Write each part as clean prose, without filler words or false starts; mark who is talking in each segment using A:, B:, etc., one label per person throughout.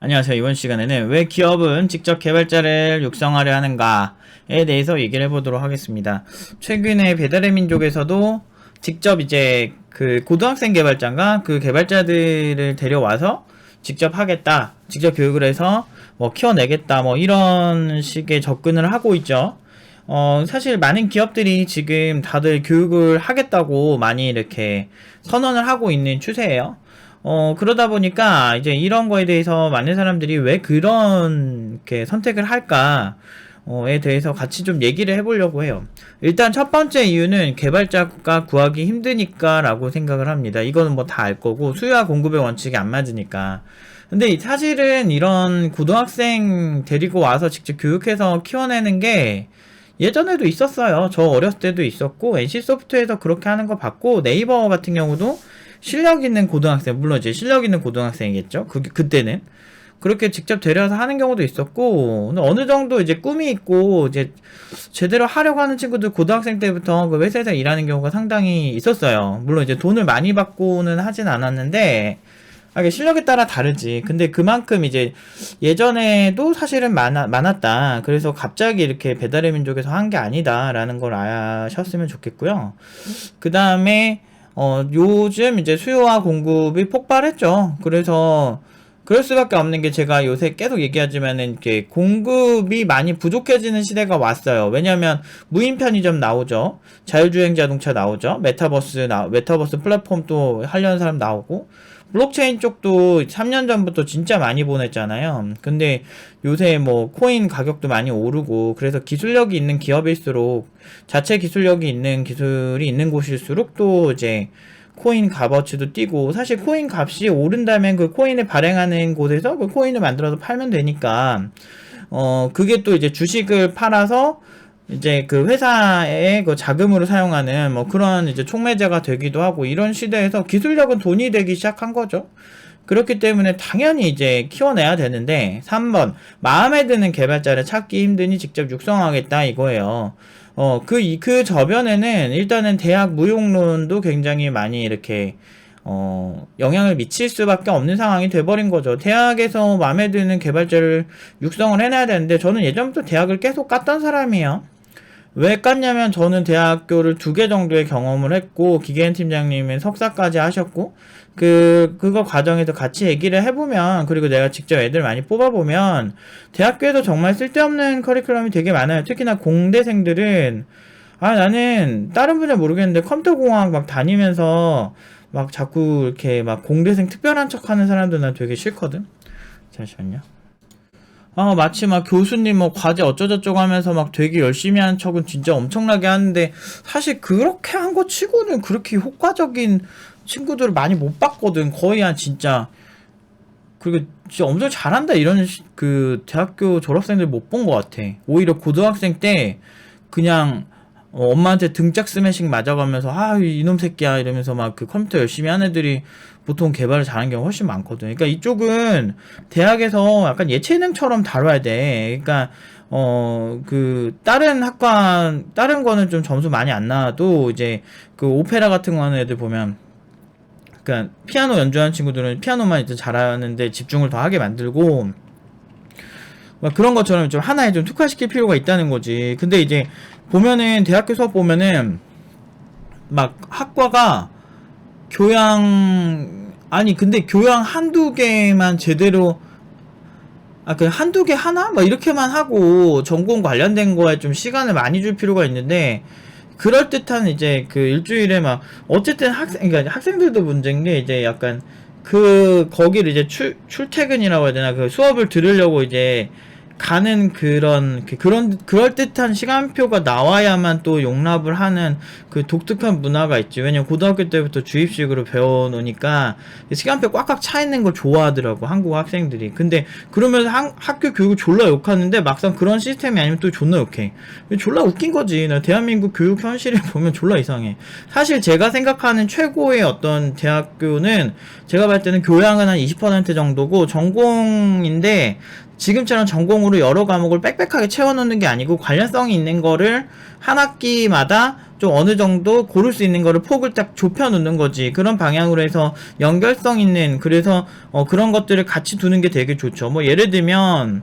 A: 안녕하세요. 이번 시간에는 왜 기업은 직접 개발자를 육성하려 하는가에 대해서 얘기를 해보도록 하겠습니다. 최근에 배달의 민족에서도 직접 이제 그 고등학생 개발자인가 그 개발자들을 데려와서 직접 하겠다, 직접 교육을 해서 뭐 키워내겠다, 뭐 이런 식의 접근을 하고 있죠. 사실 많은 기업들이 지금 다들 교육을 하겠다고 많이 이렇게 선언을 하고 있는 추세예요. 그러다 보니까 이제 이런 거에 대해서 많은 사람들이 왜 그런 게 선택을 할까, 에 대해서 같이 좀 얘기를 해보려고 해요. 일단 첫 번째 이유는 개발자가 구하기 힘드니까 라고 생각을 합니다. 이거는 뭐 다 알 거고, 수요와 공급의 원칙이 안 맞으니까. 근데 사실은 이런 고등학생 데리고 와서 직접 교육해서 키워내는 게 예전에도 있었어요. 저 어렸을 때도 있었고, NC소프트에서 그렇게 하는 거 봤고, 네이버 같은 경우도 실력 있는 고등학생, 물론 이제 실력 있는 고등학생이겠죠. 그때는. 그렇게 직접 데려와서 하는 경우도 있었고, 어느 정도 이제 꿈이 있고, 이제 제대로 하려고 하는 친구들 고등학생 때부터 그 회사에서 일하는 경우가 상당히 있었어요. 물론 이제 돈을 많이 받고는 하진 않았는데, 이게 실력에 따라 다르지. 근데 그만큼 이제 예전에도 사실은 많았다. 그래서 갑자기 이렇게 배달의 민족에서 한 게 아니다라는 걸 아셨으면 좋겠고요. 그 다음에 요즘 이제 수요와 공급이 폭발했죠. 그래서 그럴 수밖에 없는 게, 제가 요새 계속 얘기하지만은 이렇게 공급이 많이 부족해지는 시대가 왔어요. 왜냐면 무인 편의점 나오죠. 자율주행 자동차 나오죠. 메타버스 플랫폼 또 하려는 사람 나오고, 블록체인 쪽도 3년 전부터 진짜 많이 보냈잖아요. 근데 요새 뭐 코인 가격도 많이 오르고, 그래서 기술력이 있는 기업일수록, 자체 기술력이 있는 기술이 있는 곳일수록 또 이제 코인 값어치도 뛰고, 사실 코인 값이 오른다면 그 코인을 발행하는 곳에서 그 코인을 만들어서 팔면 되니까, 그게 또 이제 주식을 팔아서 이제 그 회사의 그 자금으로 사용하는 뭐 그런 이제 촉매제가 되기도 하고, 이런 시대에서 기술력은 돈이 되기 시작한 거죠. 그렇기 때문에 당연히 이제 키워내야 되는데, 3번 마음에 드는 개발자를 찾기 힘드니 직접 육성하겠다 이거예요. 그 저변에는 일단은 대학 무용론도 굉장히 많이 이렇게 영향을 미칠 수밖에 없는 상황이 돼버린 거죠. 대학에서 마음에 드는 개발자를 육성을 해놔야 되는데, 저는 예전부터 대학을 계속 깠던 사람이에요. 왜 깠냐면, 저는 대학교를 2개 정도의 경험을 했고, 기계인 팀장님은 석사까지 하셨고, 그거 과정에서 같이 얘기를 해보면, 그리고 내가 직접 애들 많이 뽑아보면, 대학교에도 정말 쓸데없는 커리큘럼이 되게 많아요. 특히나 공대생들은, 나는 다른 분야 모르겠는데 컴퓨터공학 막 다니면서 막 자꾸 이렇게 막 공대생 특별한 척 하는 사람들 난 되게 싫거든? 잠시만요. 마치 막 교수님 뭐 과제 어쩌저쩌고 하면서 막 되게 열심히 하는 척은 진짜 엄청나게 하는데, 사실 그렇게 한 거 치고는 그렇게 효과적인 친구들을 많이 못 봤거든. 거의 한 진짜, 그리고 진짜 엄청 잘한다 이런 그 대학교 졸업생들 못 본 것 같아. 오히려 고등학생 때 그냥 엄마한테 등짝 스매싱 맞아가면서 이놈 새끼야 이러면서 막 그 컴퓨터 열심히 하는 애들이 보통 개발을 잘하는 경우가 훨씬 많거든. 그러니까 이쪽은 대학에서 약간 예체능처럼 다뤄야 돼. 그러니까 그 다른 거는 좀 점수 많이 안 나와도, 이제 그 오페라 같은 거 하는 애들 보면, 그러니까 피아노 연주하는 친구들은 피아노만 이제 잘하는데 집중을 더 하게 만들고, 막 그런 것처럼 좀 하나에 좀 특화시킬 필요가 있다는 거지. 근데 이제 보면은 대학교 수업 보면은 막 학과가 근데 교양 한두 개만 제대로, 그 한두 개 하나? 막 이렇게만 하고 전공 관련된 거에 좀 시간을 많이 줄 필요가 있는데, 그럴듯한 이제 그 일주일에 막, 어쨌든 그러니까 학생들도 문제인 게, 이제 약간 거기를 이제 출퇴근이라고 해야 되나, 그 수업을 들으려고 이제 가는 그럴듯한 시간표가 나와야만 또 용납을 하는 그 독특한 문화가 있지. 왜냐면 고등학교 때부터 주입식으로 배워놓으니까 시간표 꽉꽉 차 있는 걸 좋아하더라고, 한국 학생들이. 근데 그러면서 학교 교육을 졸라 욕하는데, 막상 그런 시스템이 아니면 또 존나 욕해. 졸라 웃긴 거지. 나 대한민국 교육 현실을 보면 졸라 이상해. 사실 제가 생각하는 최고의 어떤 대학교는, 제가 봤을 때는 교양은 한 20% 정도고, 전공인데 지금처럼 전공으로 여러 과목을 빽빽하게 채워놓는 게 아니고 관련성이 있는 거를 한 학기마다 좀 어느 정도 고를 수 있는 거를 폭을 딱 좁혀놓는 거지. 그런 방향으로 해서 연결성 있는, 그래서 그런 것들을 같이 두는 게 되게 좋죠. 뭐 예를 들면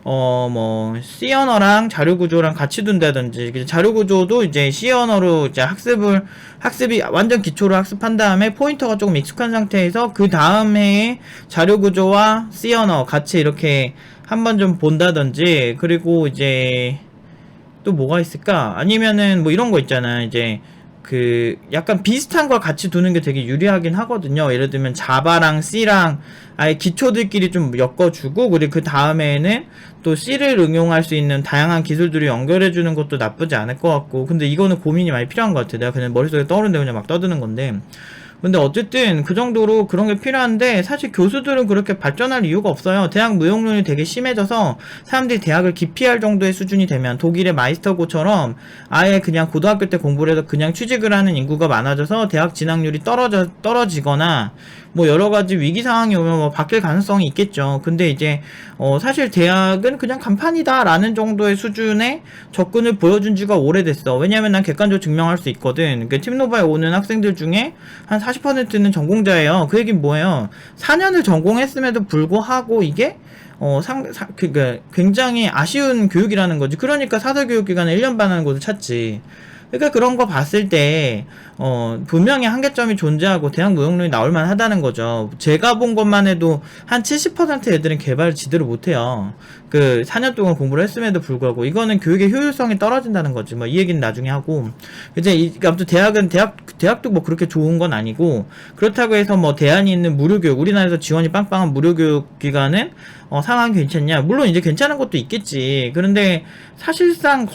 A: 뭐 C 언어랑 자료 구조랑 같이 둔다든지, 자료 구조도 이제 C 언어로 이제 학습이 완전 기초로 학습한 다음에 포인터가 조금 익숙한 상태에서 그 다음 해에 자료 구조와 C 언어 같이 이렇게 한번 좀 본다든지. 그리고 이제 또 뭐가 있을까? 아니면은 뭐 이런 거 있잖아. 이제 그 약간 비슷한 걸 같이 두는 게 되게 유리하긴 하거든요. 예를 들면 자바랑 C랑 아예 기초들끼리 좀 엮어주고, 그리고 그 다음에는 또 C를 응용할 수 있는 다양한 기술들을 연결해주는 것도 나쁘지 않을 것 같고. 근데 이거는 고민이 많이 필요한 것 같아. 내가 그냥 머릿속에 떠오르는데 그냥 막 떠드는 건데, 근데 어쨌든 그 정도로 그런 게 필요한데, 사실 교수들은 그렇게 발전할 이유가 없어요. 대학 무용론이 되게 심해져서 사람들이 대학을 기피할 정도의 수준이 되면, 독일의 마이스터고처럼 아예 그냥 고등학교 때 공부를 해서 그냥 취직을 하는 인구가 많아져서 대학 진학률이 떨어지거나 뭐 여러 가지 위기 상황이 오면 뭐 바뀔 가능성이 있겠죠. 근데 이제 사실 대학은 그냥 간판이다라는 정도의 수준의 접근을 보여준 지가 오래됐어. 왜냐면 난 객관적으로 증명할 수 있거든. 그 팀노바에 오는 학생들 중에 한 40%는 전공자예요. 그 얘기는 뭐예요? 4년을 전공했음에도 불구하고 이게 굉장히 아쉬운 교육이라는 거지. 그러니까 사설교육기관에 1년 반 하는 곳을 찾지. 그러니까 그런 거 봤을 때 분명히 한계점이 존재하고 대학 무용론이 나올만 하다는 거죠. 제가 본 것만 해도 한 70% 애들은 개발을 제대로 못해요. 그 4년 동안 공부를 했음에도 불구하고. 이거는 교육의 효율성이 떨어진다는 거지. 뭐 이 얘기는 나중에 하고. 이제 아무튼 대학도 뭐 그렇게 좋은 건 아니고, 그렇다고 해서 뭐 대안이 있는 무료교육, 우리나라에서 지원이 빵빵한 무료교육 기관은 상황이 괜찮냐? 물론 이제 괜찮은 것도 있겠지. 그런데 사실상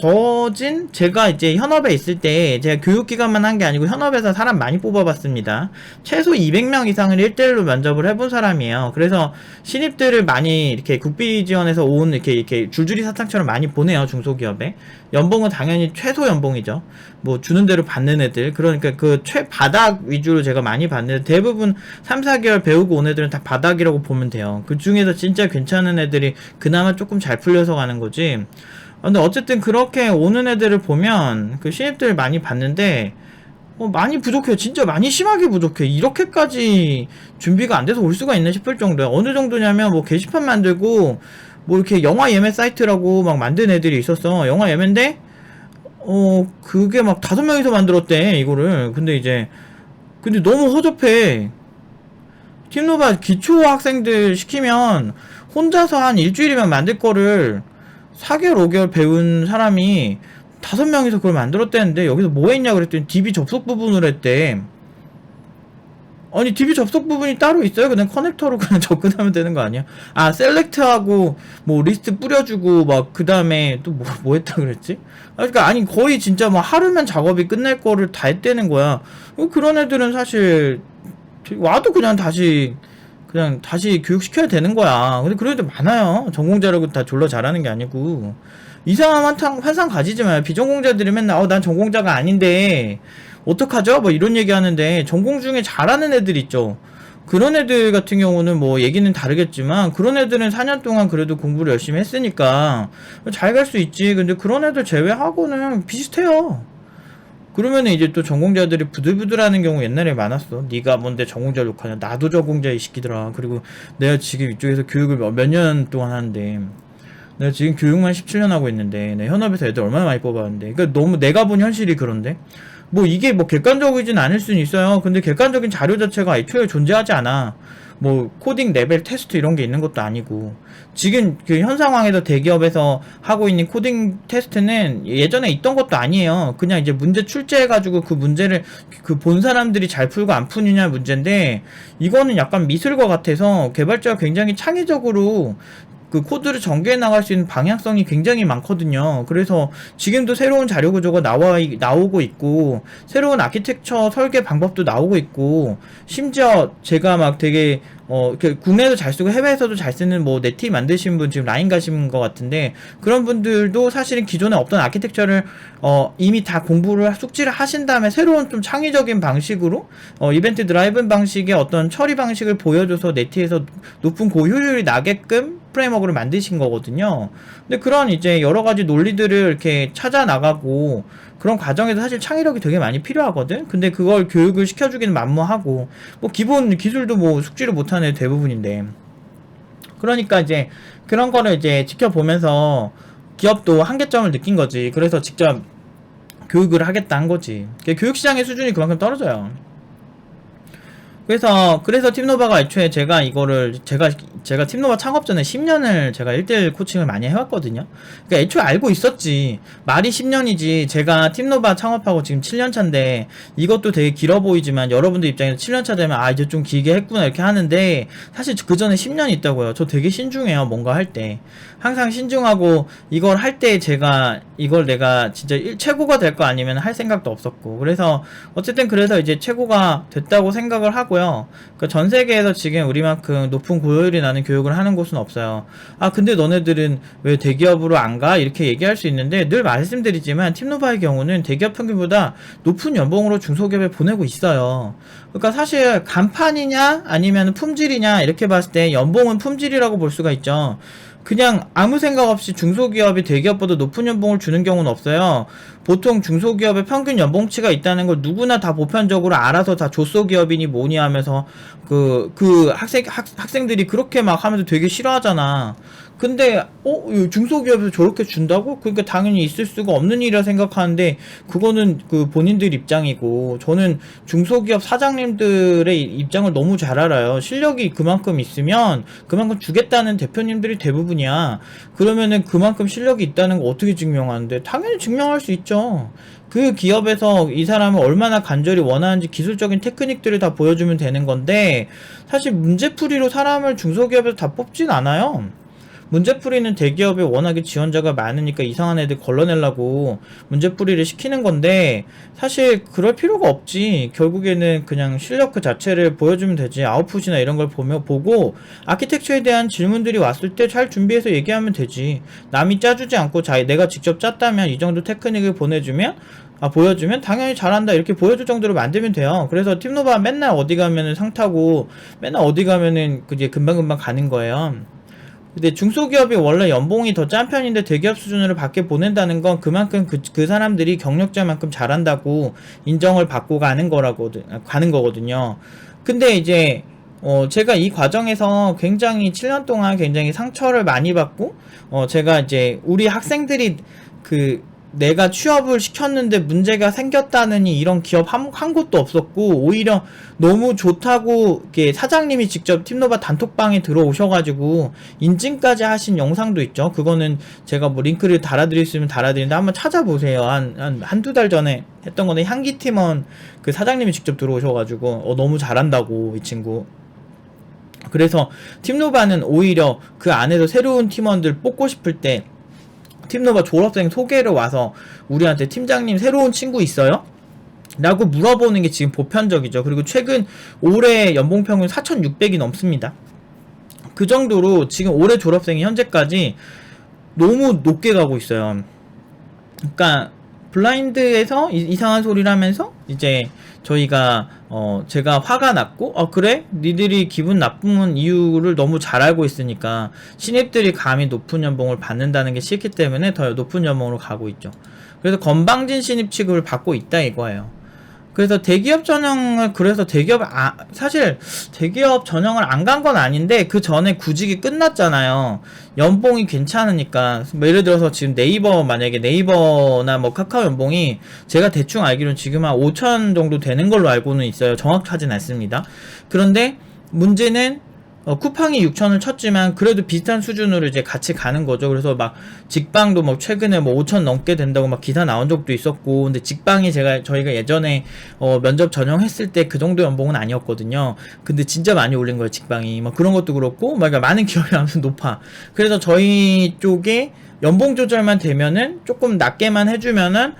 A: 제가 이제 현업에 있을 때 제가 교육기관만 한 게 아니고 현업에서 사람 많이 뽑아봤습니다. 최소 200명 이상을 1대1로 면접을 해본 사람이에요. 그래서 신입들을 많이 이렇게 국비 지원에서 온 이렇게 줄줄이 사탕처럼 많이 보내요, 중소기업에. 연봉은 당연히 최소 연봉이죠. 뭐 주는 대로 받는 애들. 그러니까 그 바닥 위주로 제가 많이 받는데, 대부분 3, 4개월 배우고 온 애들은 다 바닥이라고 보면 돼요. 그 중에서 진짜 괜찮은 애들이 그나마 조금 잘 풀려서 가는 거지. 근데 어쨌든 그렇게 오는 애들을 보면 그 신입들 많이 봤는데 많이 부족해요. 진짜 많이 심하게 부족해. 이렇게까지 준비가 안 돼서 올 수가 있나 싶을 정도야. 어느 정도냐면 뭐 게시판 만들고 뭐 이렇게 영화 예매 사이트라고 막 만든 애들이 있었어. 영화 예매인데 그게 막 5명이서 만들었대, 이거를. 근데 너무 허접해. 팀노바 기초 학생들 시키면 혼자서 한 일주일이면 만들 거를 4개월, 5개월 배운 사람이 5명이서 그걸 만들었대는데, 여기서 뭐 했냐 그랬더니 DB 접속 부분을 했대. 아니, DB 접속 부분이 따로 있어요? 그냥 커넥터로 그냥 접근하면 되는 거 아니야? 셀렉트하고 뭐 리스트 뿌려주고 막 그 다음에 또 뭐 했다 그랬지? 그러니까 아니, 거의 진짜 뭐 하루면 작업이 끝날 거를 다 했다는 거야. 그런 애들은 사실 와도 그냥 다시 교육시켜야 되는 거야. 근데 그런 애들 많아요. 전공자라고 다 졸라 잘하는 게 아니고. 이상한 환상 가지지 마요. 비전공자들이 맨날 난 전공자가 아닌데 어떡하죠? 뭐 이런 얘기 하는데, 전공 중에 잘하는 애들 있죠. 그런 애들 같은 경우는 뭐 얘기는 다르겠지만, 그런 애들은 4년 동안 그래도 공부를 열심히 했으니까 잘 갈 수 있지. 근데 그런 애들 제외하고는 비슷해요. 그러면은 이제 또 전공자들이 부들부들하는 경우 옛날에 많았어. 네가 뭔데 전공자를 욕하냐? 나도 전공자 이 새끼들아. 그리고 내가 지금 이쪽에서 교육을 몇 년 동안 하는데, 내가 지금 교육만 17년 하고 있는데 내 현업에서 애들 얼마나 많이 뽑았는데. 그러니까 너무 내가 본 현실이 그런데, 뭐 이게 뭐 객관적이진 않을 수는 있어요. 근데 객관적인 자료 자체가 애초에 존재하지 않아. 뭐 코딩 레벨 테스트 이런 게 있는 것도 아니고. 지금 그 현 상황에서 대기업에서 하고 있는 코딩 테스트는 예전에 있던 것도 아니에요. 그냥 이제 문제 출제해가지고 그 문제를 그 본 사람들이 잘 풀고 안 푸느냐 문제인데, 이거는 약간 미술과 같아서 개발자가 굉장히 창의적으로 그 코드를 전개해 나갈 수 있는 방향성이 굉장히 많거든요. 그래서 지금도 새로운 자료 구조가 나오고 있고, 새로운 아키텍처 설계 방법도 나오고 있고, 심지어 제가 막 되게 국내에도 잘 쓰고 해외에서도 잘 쓰는 뭐 네티 만드신 분 지금 라인 가신 것 같은데, 그런 분들도 사실은 기존에 없던 아키텍처를 이미 다 공부를 숙지를 하신 다음에 새로운 좀 창의적인 방식으로 이벤트 드라이븐 방식의 어떤 처리 방식을 보여줘서 네티에서 높은 고효율이 나게끔 프레임워크를 만드신 거거든요. 근데 그런 이제 여러 가지 논리들을 이렇게 찾아 나가고 그런 과정에서 사실 창의력이 되게 많이 필요하거든. 근데 그걸 교육을 시켜주기는 만무하고, 뭐 기본 기술도 뭐 숙지를 못하는 애들 대부분인데, 그러니까 이제 그런 거를 이제 지켜보면서 기업도 한계점을 느낀 거지. 그래서 직접 교육을 하겠다 한 거지. 교육시장의 수준이 그만큼 떨어져요. 그래서 팀노바가 애초에 제가 팀노바 창업 전에 10년을 제가 1대1 코칭을 많이 해왔거든요. 그러니까 애초에 알고 있었지. 말이 10년이지. 제가 팀노바 창업하고 지금 7년 차인데, 이것도 되게 길어 보이지만 여러분들 입장에서 7년 차 되면 이제 좀 길게 했구나 이렇게 하는데, 사실 그 전에 10년이 있다고요. 저 되게 신중해요. 뭔가 할 때. 항상 신중하고, 이걸 할 때 이걸 내가 진짜 최고가 될 거 아니면 할 생각도 없었고, 그래서 그래서 이제 최고가 됐다고 생각을 하고요. 그러니까 전 세계에서 지금 우리만큼 높은 고효율이 나는 교육을 하는 곳은 없어요. 근데 너네들은 왜 대기업으로 안 가? 이렇게 얘기할 수 있는데, 늘 말씀드리지만 팀노바의 경우는 대기업 평균보다 높은 연봉으로 중소기업에 보내고 있어요. 그러니까 사실 간판이냐 아니면 품질이냐 이렇게 봤을 때 연봉은 품질이라고 볼 수가 있죠. 그냥 아무 생각 없이 중소기업이 대기업보다 높은 연봉을 주는 경우는 없어요. 보통 중소기업의 평균 연봉치가 있다는 걸 누구나 다 보편적으로 알아서 다 조소기업이니 뭐니 하면서 학생들이 그렇게 막 하면서 되게 싫어하잖아. 근데 중소기업에서 저렇게 준다고? 그러니까 당연히 있을 수가 없는 일이라 생각하는데, 그거는 그 본인들 입장이고, 저는 중소기업 사장님들의 입장을 너무 잘 알아요. 실력이 그만큼 있으면 그만큼 주겠다는 대표님들이 대부분이야. 그러면은 그만큼 실력이 있다는 거 어떻게 증명하는데? 당연히 증명할 수 있죠. 그 기업에서 이 사람을 얼마나 간절히 원하는지 기술적인 테크닉들을 다 보여주면 되는 건데, 사실 문제풀이로 사람을 중소기업에서 다 뽑진 않아요. 문제풀이는 대기업에 워낙에 지원자가 많으니까 이상한 애들 걸러내려고 문제풀이를 시키는 건데, 사실 그럴 필요가 없지. 결국에는 그냥 실력 그 자체를 보여주면 되지. 아웃풋이나 이런 걸 보고 아키텍처에 대한 질문들이 왔을 때 잘 준비해서 얘기하면 되지. 남이 짜주지 않고 내가 직접 짰다면 이 정도 테크닉을 보여주면 당연히 잘한다 이렇게 보여줄 정도로 만들면 돼요. 그래서 팀노바 맨날 어디 가면은 상 타고 맨날 어디 가면은 이제 금방금방 가는 거예요. 근데 중소기업이 원래 연봉이 더 짠 편인데 대기업 수준으로 밖에 보낸다는 건 그만큼 그 사람들이 경력자만큼 잘한다고 인정을 받고 가는 거거든요. 근데 이제 제가 이 과정에서 굉장히 7년 동안 굉장히 상처를 많이 받고, 제가 이제 우리 학생들이 내가 취업을 시켰는데 문제가 생겼다느니 이런 기업 한 곳도 없었고, 오히려 너무 좋다고 이렇게 사장님이 직접 팀노바 단톡방에 들어오셔가지고 인증까지 하신 영상도 있죠. 그거는 제가 뭐 링크를 달아드릴 수 있으면 달아드리는데 한번 찾아보세요. 한두 달 전에 했던 거는 향기팀원 그 사장님이 직접 들어오셔가지고 너무 잘한다고 이 친구. 그래서 팀노바는 오히려 그 안에서 새로운 팀원들 뽑고 싶을 때 팀노바 졸업생 소개를 와서 우리한테 팀장님 새로운 친구 있어요? 라고 물어보는 게 지금 보편적이죠. 그리고 최근 올해 연봉평균 4,600이 넘습니다. 그 정도로 지금 올해 졸업생이 현재까지 너무 높게 가고 있어요. 그러니까 블라인드에서 이상한 소리를 하면서 이제 저희가 제가 화가 났고, 그래? 니들이 기분 나쁜 이유를 너무 잘 알고 있으니까 신입들이 감히 높은 연봉을 받는다는 게 싫기 때문에 더 높은 연봉으로 가고 있죠. 그래서 건방진 신입 취급을 받고 있다 이거예요. 그래서 대기업 전형을, 사실 대기업 전형을 안 간 건 아닌데 그 전에 구직이 끝났잖아요. 연봉이 괜찮으니까. 뭐 예를 들어서 지금 만약에 네이버나 뭐 카카오 연봉이 제가 대충 알기로는 지금 한 5천 정도 되는 걸로 알고는 있어요. 정확하진 않습니다. 그런데 문제는 쿠팡이 6천을 쳤지만 그래도 비슷한 수준으로 이제 같이 가는 거죠. 그래서 막 직방도 뭐 최근에 뭐 5천 넘게 된다고 막 기사 나온 적도 있었고, 근데 직방이 저희가 예전에 면접 전형했을 때 그 정도 연봉은 아니었거든요. 근데 진짜 많이 올린 거예요, 직방이. 막 그런 것도 그렇고, 막 그러니까 많은 기업이 아무튼 높아. 그래서 저희 쪽에 연봉 조절만 되면은 조금 낮게만 해주면은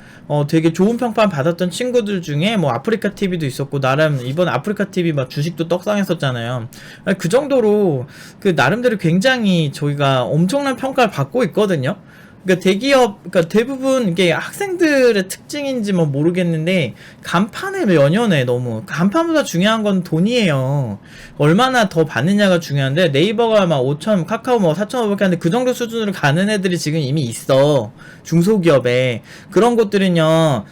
A: 되게 좋은 평판 받았던 친구들 중에 뭐 아프리카 TV도 있었고, 나름 이번 아프리카 TV 막 주식도 떡상했었잖아요. 그 정도로 그 나름대로 굉장히 저희가 엄청난 평가를 받고 있거든요. 그러니까 대기업, 그러니까 대부분 이게 학생들의 특징인지 뭐 모르겠는데 간판에 연연해. 너무 간판보다 중요한 건 돈이에요. 얼마나 더 받느냐가 중요한데, 네이버가 막 5천, 카카오 뭐 4,500 하는데 그 정도 수준으로 가는 애들이 지금 이미 있어, 중소기업에. 그런 곳들은요,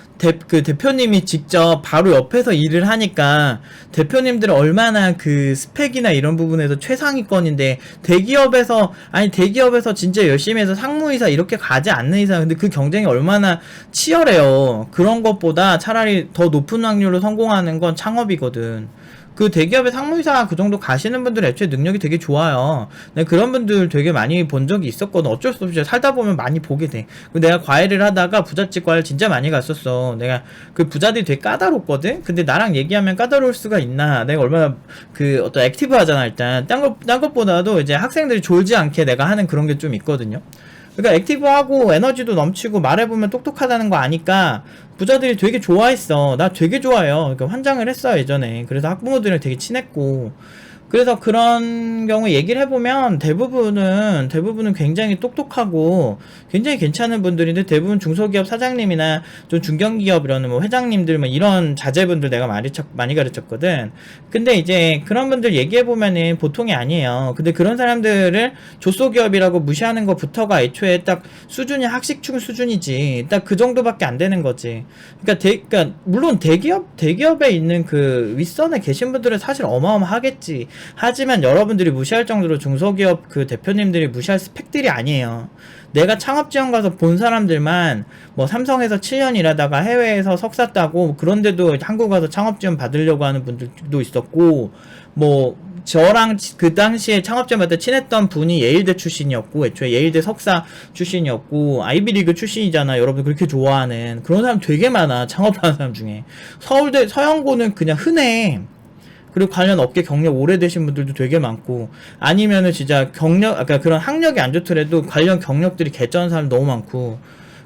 A: 그 대표님이 직접 바로 옆에서 일을 하니까 대표님들은 얼마나 그 스펙이나 이런 부분에서 최상위권인데, 대기업에서 진짜 열심히 해서 상무이사 이렇게 가지 않는 이상, 근데 그 경쟁이 얼마나 치열해요. 그런 것보다 차라리 더 높은 확률로 성공하는 건 창업이거든. 그 대기업의 상무이사 그 정도 가시는 분들 애초에 능력이 되게 좋아요. 네, 그런 분들 되게 많이 본 적이 있었거든. 어쩔 수 없이 살다 보면 많이 보게 돼. 내가 과외를 하다가 부잣집 과외를 진짜 많이 갔었어. 내가 그 부자들이 되게 까다롭거든. 근데 나랑 얘기하면 까다로울 수가 있나? 내가 얼마나 그 어떤 액티브 하잖아. 일단 딴 것보다도 이제 학생들이 졸지 않게 내가 하는 그런 게 좀 있거든요. 그러니까 액티브하고 에너지도 넘치고 말해보면 똑똑하다는 거 아니까 부자들이 되게 좋아했어. 나 되게 좋아해요. 그러니까 환장을 했어요, 예전에. 그래서 학부모들이랑 되게 친했고. 그래서 그런 경우 얘기를 해보면 대부분은 굉장히 똑똑하고 굉장히 괜찮은 분들인데, 대부분 중소기업 사장님이나 좀 중견기업 이런 뭐 회장님들 뭐 이런 자제분들 내가 많이 가르쳤거든. 근데 이제 그런 분들 얘기해보면은 보통이 아니에요. 근데 그런 사람들을 조소기업이라고 무시하는 것부터가 애초에 딱 수준이 학식충 수준이지. 딱 그 정도밖에 안 되는 거지. 그러니까 물론 대기업에 있는 그 윗선에 계신 분들은 사실 어마어마하겠지. 하지만 여러분들이 무시할 정도로 중소기업 그 대표님들이 무시할 스펙들이 아니에요. 내가 창업지원 가서 본 사람들만 뭐 삼성에서 7년 일하다가 해외에서 석사 따고, 그런데도 한국 가서 창업지원 받으려고 하는 분들도 있었고, 뭐 저랑 그 당시에 창업지원 받을 때 친했던 분이 예일대 출신이었고, 애초에 예일대 석사 출신이었고, 아이비리그 출신이잖아. 여러분 그렇게 좋아하는 그런 사람 되게 많아, 창업하는 사람 중에. 서울대 서영고는 그냥 흔해. 그리고 관련 업계 경력 오래되신 분들도 되게 많고, 아니면은 진짜 그러니까 그런 학력이 안 좋더라도 관련 경력들이 개쩌는 사람 너무 많고.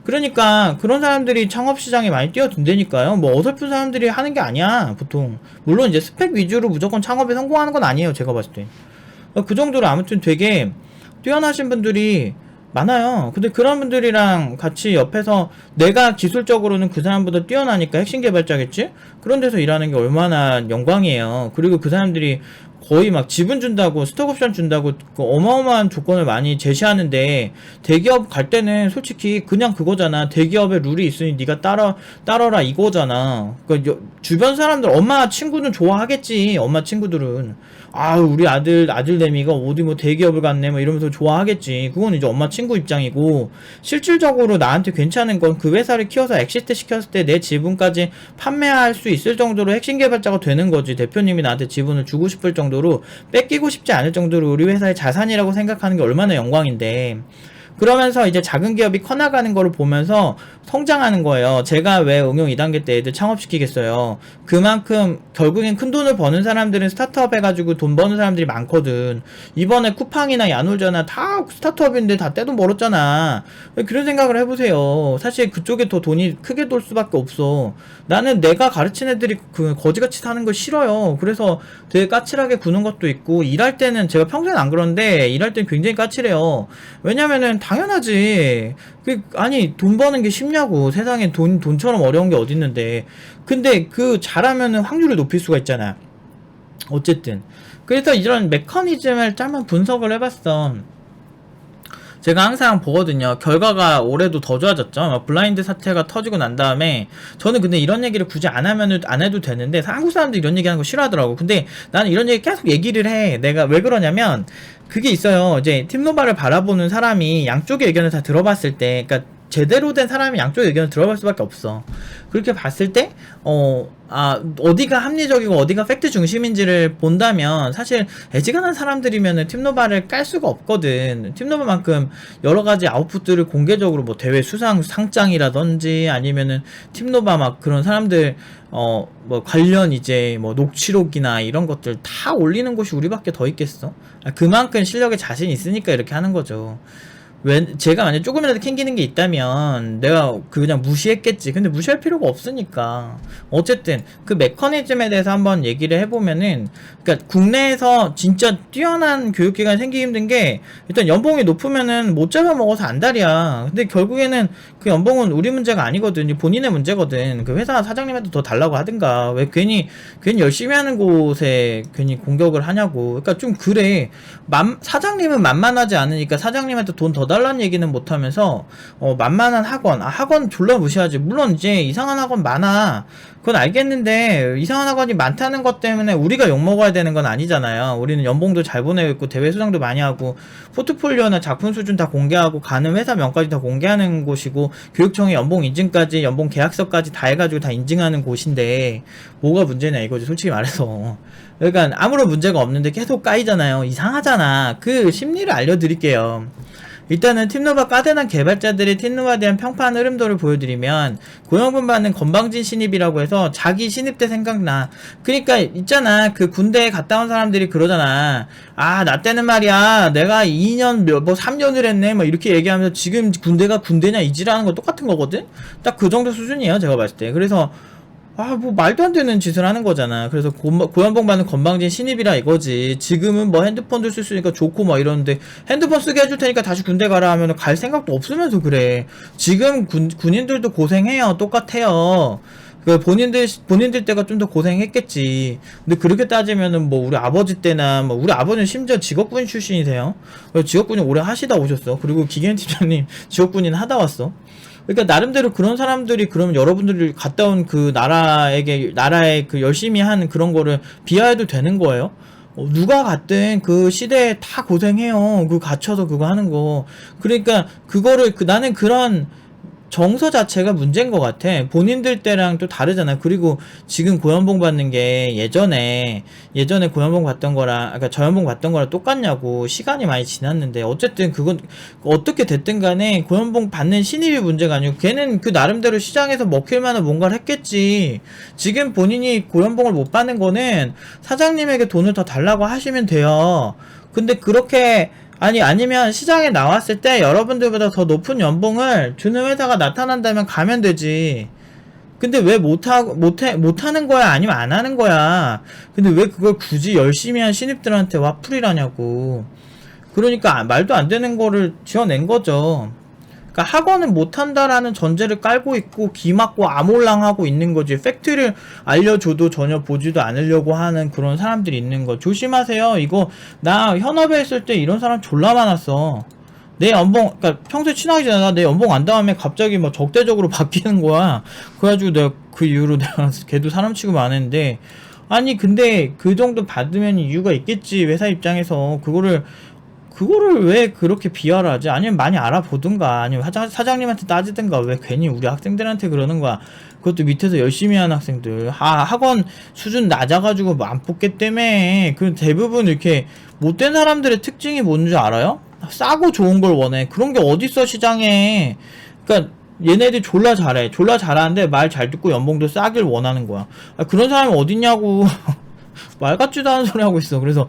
A: 그러니까 그런 사람들이 창업시장에 많이 뛰어든다니까요. 뭐 어설픈 사람들이 하는 게 아니야, 보통. 물론 이제 스펙 위주로 무조건 창업에 성공하는 건 아니에요, 제가 봤을 때. 그 정도로 아무튼 되게 뛰어나신 분들이 많아요. 근데 그런 분들이랑 같이 옆에서, 내가 기술적으로는 그 사람보다 뛰어나니까 핵심 개발자겠지? 그런 데서 일하는 게 얼마나 영광이에요. 그리고 그 사람들이 거의 막 지분 준다고, 스톡옵션 준다고 그 어마어마한 조건을 많이 제시하는데, 대기업 갈 때는 솔직히 그냥 그거잖아. 대기업의 룰이 있으니 네가 따라라 이거잖아. 그러니까 주변 사람들, 엄마 친구는 좋아하겠지. 엄마 친구들은 우리 아들내미가 어디 뭐 대기업을 갔네 뭐 이러면서 좋아하겠지. 그건 이제 엄마 친구 입장이고, 실질적으로 나한테 괜찮은 건 그 회사를 키워서 엑시트 시켰을 때 내 지분까지 판매할 수 있을 정도로 핵심 개발자가 되는 거지. 대표님이 나한테 지분을 주고 싶을 정도로, 뺏기고 싶지 않을 정도로 우리 회사의 자산이라고 생각하는 게 얼마나 영광인데. 그러면서 이제 작은 기업이 커나가는 거를 보면서 성장하는 거예요. 제가 왜 응용 2단계 때 애들 창업시키겠어요. 그만큼 결국엔 큰 돈을 버는 사람들은 스타트업 해가지고 돈 버는 사람들이 많거든. 이번에 쿠팡이나 야놀자나 다 스타트업인데 다 떼돈 벌었잖아. 그런 생각을 해보세요. 사실 그쪽에 더 돈이 크게 돌 수밖에 없어. 나는 내가 가르친 애들이 그 거지같이 사는 걸 싫어요. 그래서 되게 까칠하게 구는 것도 있고, 일할 때는 제가 평소엔 안 그러는데 일할 때는 굉장히 까칠해요. 왜냐면은 당연하지. 아니 돈 버는 게 쉽냐고. 세상에 돈처럼 어려운 게 어딨는데. 근데 그 잘하면은 확률을 높일 수가 있잖아. 어쨌든 그래서 이런 메커니즘을 짤만 분석을 해봤어. 제가 항상 보거든요. 결과가 올해도 더 좋아졌죠. 블라인드 사태가 터지고 난 다음에, 저는 근데 이런 얘기를 굳이 안 해도 되는데, 한국 사람들이 이런 얘기 하는 거 싫어하더라고. 근데 나는 이런 얘기 계속 얘기를 해. 내가 왜 그러냐면, 그게 있어요. 이제 팀노바를 바라보는 사람이 양쪽의 의견을 다 들어봤을 때, 그러니까 제대로 된 사람이 양쪽 의견을 들어볼 수밖에 없어. 그렇게 봤을 때 어디가 합리적이고 어디가 팩트 중심인지를 본다면 사실 애지간한 사람들이면은 팀노바를 깔 수가 없거든. 팀노바만큼 여러 가지 아웃풋들을 공개적으로 뭐 대회 수상 상장이라든지 아니면은 팀노바 막 그런 사람들 뭐 관련 이제 뭐 녹취록이나 이런 것들 다 올리는 곳이 우리밖에 더 있겠어? 그만큼 실력에 자신 있으니까 이렇게 하는 거죠. 제가 만약 조금이라도 캥기는 게 있다면 내가 그냥 무시했겠지. 근데 무시할 필요가 없으니까. 어쨌든 그 메커니즘에 대해서 한번 얘기를 해보면은, 그러니까 국내에서 진짜 뛰어난 교육기관이 생기기 힘든 게 일단 연봉이 높으면은 못 잡아먹어서 안달이야. 근데 결국에는 그 연봉은 우리 문제가 아니거든. 본인의 문제거든. 그 회사 사장님한테 더 달라고 하든가. 왜 괜히 열심히 하는 곳에 괜히 공격을 하냐고. 그러니까 좀 그래. 사장님은 만만하지 않으니까 사장님한테 돈 더 달라는 얘기는 못하면서 만만한 학원 졸라 무시하지. 물론 이제 이상한 학원 많아. 그건 알겠는데 이상한 학원이 많다는 것 때문에 우리가 욕먹어야 되는 건 아니잖아요. 우리는 연봉도 잘 보내고 있고 대회 수상도 많이 하고 포트폴리오나 작품 수준 다 공개하고 가는 회사 명까지 다 공개하는 곳이고 교육청의 연봉 인증까지 연봉 계약서까지 다 해가지고 다 인증하는 곳인데 뭐가 문제냐 이거지 솔직히 말해서. 그러니까 아무런 문제가 없는데 계속 까이잖아요. 이상하잖아. 그 심리를 알려드릴게요. 일단은 팀노바 까대난 개발자들이 팀노바에 대한 평판 흐름도를 보여드리면 고용분 받는 건방진 신입이라고 해서 자기 신입 때 생각나. 그러니까 있잖아, 그 군대에 갔다 온 사람들이 그러잖아. 나 때는 말이야 내가 2년 뭐 3년을 했네 뭐 이렇게 얘기하면서 지금 군대가 군대냐 이지라는 거 똑같은 거거든. 딱 그 정도 수준이에요 제가 봤을 때. 그래서 뭐 말도 안 되는 짓을 하는 거잖아. 그래서 고연봉 받는 건방진 신입이라 이거지. 지금은 뭐 핸드폰도 쓸 수 있으니까 좋고 막 이러는데 핸드폰 쓰게 해줄 테니까 다시 군대 가라 하면 갈 생각도 없으면서 그래. 지금 군인들도 고생해요. 똑같아요. 그 본인들 때가 좀 더 고생했겠지. 근데 그렇게 따지면은 뭐 우리 아버지 때나 뭐 우리 아버지는 심지어 직업군인 출신이세요. 직업군인 오래 하시다 오셨어. 그리고 기계인 팀장님 직업군인 하다 왔어. 그러니까 나름대로 그런 사람들이 그러면 여러분들이 갔다 온 그 나라에 그 열심히 하는 그런 거를 비하해도 되는 거예요? 누가 갔든 그 시대에 다 고생해요. 그 갇혀서 그거 하는 거. 그러니까 그거를 나는 그런 정서 자체가 문제인 것 같아. 본인들 때랑 또 다르잖아. 그리고 지금 고연봉 받는 게 예전에 고연봉 받던 거랑, 그러니까 저연봉 받던 거랑 똑같냐고. 시간이 많이 지났는데. 어쨌든 그건 어떻게 됐든 간에 고연봉 받는 신입이 문제가 아니고 걔는 그 나름대로 시장에서 먹힐 만한 뭔가를 했겠지. 지금 본인이 고연봉을 못 받는 거는 사장님에게 돈을 더 달라고 하시면 돼요. 근데 그렇게 아니면 시장에 나왔을 때 여러분들보다 더 높은 연봉을 주는 회사가 나타난다면 가면 되지. 근데 왜 못하는 거야? 아니면 안 하는 거야? 근데 왜 그걸 굳이 열심히 한 신입들한테 와풀이라냐고. 그러니까 말도 안 되는 거를 지어낸 거죠. 그러니까 학원은 못한다라는 전제를 깔고 있고 기맞고 아몰랑하고 있는 거지. 팩트를 알려줘도 전혀 보지도 않으려고 하는 그런 사람들이 있는 거 조심하세요. 이거 나 현업에 있을 때 이런 사람 졸라 많았어. 내 연봉, 그러니까 평소에 친하게 지내다 내 연봉 안 다음에 갑자기 뭐 적대적으로 바뀌는 거야. 그래가지고 내가 그 이후로 내가 걔도 사람 취급 안 했는데, 아니 근데 그 정도 받으면 이유가 있겠지. 회사 입장에서 그거를 왜 그렇게 비하를 하지? 아니면 많이 알아보든가, 아니면 사장님한테 따지든가. 왜 괜히 우리 학생들한테 그러는 거야? 그것도 밑에서 열심히 하는 학생들. 학원 수준 낮아가지고 뭐 안 뽑기 때문에. 그 대부분 이렇게 못된 사람들의 특징이 뭔지 알아요? 싸고 좋은 걸 원해. 그런 게 어딨어 시장에. 그러니까 얘네들이 졸라 잘하는데 말 잘 듣고 연봉도 싸길 원하는 거야. 그런 사람이 어딨냐고. 말 같지도 않은 소리 하고 있어. 그래서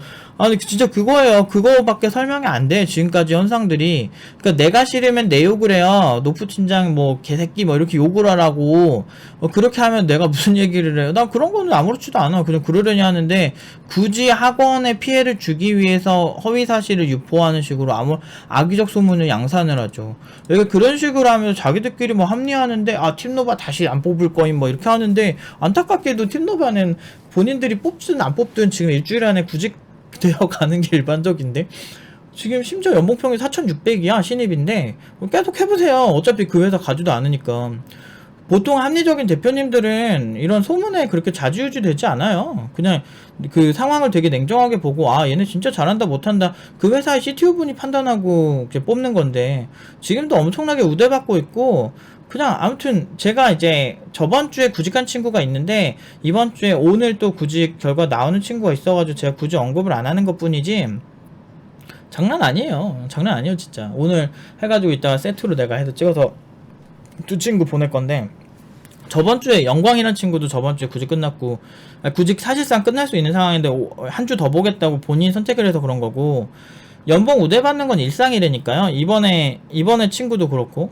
A: 진짜 그거예요. 그거밖에 설명이 안 돼. 지금까지 현상들이. 그러니까 내가 싫으면 내 욕을 해요. 노프 팀장 뭐 개새끼 뭐 이렇게 욕을 하라고. 그렇게 하면 내가 무슨 얘기를 해요? 난 그런 거는 아무렇지도 않아. 그냥 그러려니 하는데 굳이 학원에 피해를 주기 위해서 허위 사실을 유포하는 식으로 악의적 소문을 양산을 하죠. 그러니까 그런 식으로 하면 자기들끼리 뭐 합리화하는데 팀노바 다시 안 뽑을 거임 뭐 이렇게 하는데, 안타깝게도 팀노바는 본인들이 뽑든 안 뽑든 지금 일주일 안에 구직되어 가는 게 일반적인데, 지금 심지어 연봉평이 4,600이야 신입인데 계속 해보세요. 어차피 그 회사 가지도 않으니까. 보통 합리적인 대표님들은 이런 소문에 그렇게 좌지우지 되지 않아요. 그냥 그 상황을 되게 냉정하게 보고, 아, 얘네 진짜 잘한다, 못한다. 그 회사의 CTO분이 판단하고 이제 뽑는 건데, 지금도 엄청나게 우대받고 있고, 그냥 아무튼 제가 이제 저번 주에 구직한 친구가 있는데, 이번 주에 오늘 또 구직 결과 나오는 친구가 있어가지고 제가 굳이 언급을 안 하는 것 뿐이지, 장난 아니에요. 장난 아니에요, 진짜. 오늘 해가지고 이따가 세트로 내가 해서 찍어서 두 친구 보낼 건데, 저번 주에 영광이란 친구도 저번 주에 구직 끝났고, 구직 사실상 끝날 수 있는 상황인데 한 주 더 보겠다고 본인 선택을 해서 그런 거고, 연봉 우대 받는 건 일상이라니까요. 이번에 친구도 그렇고.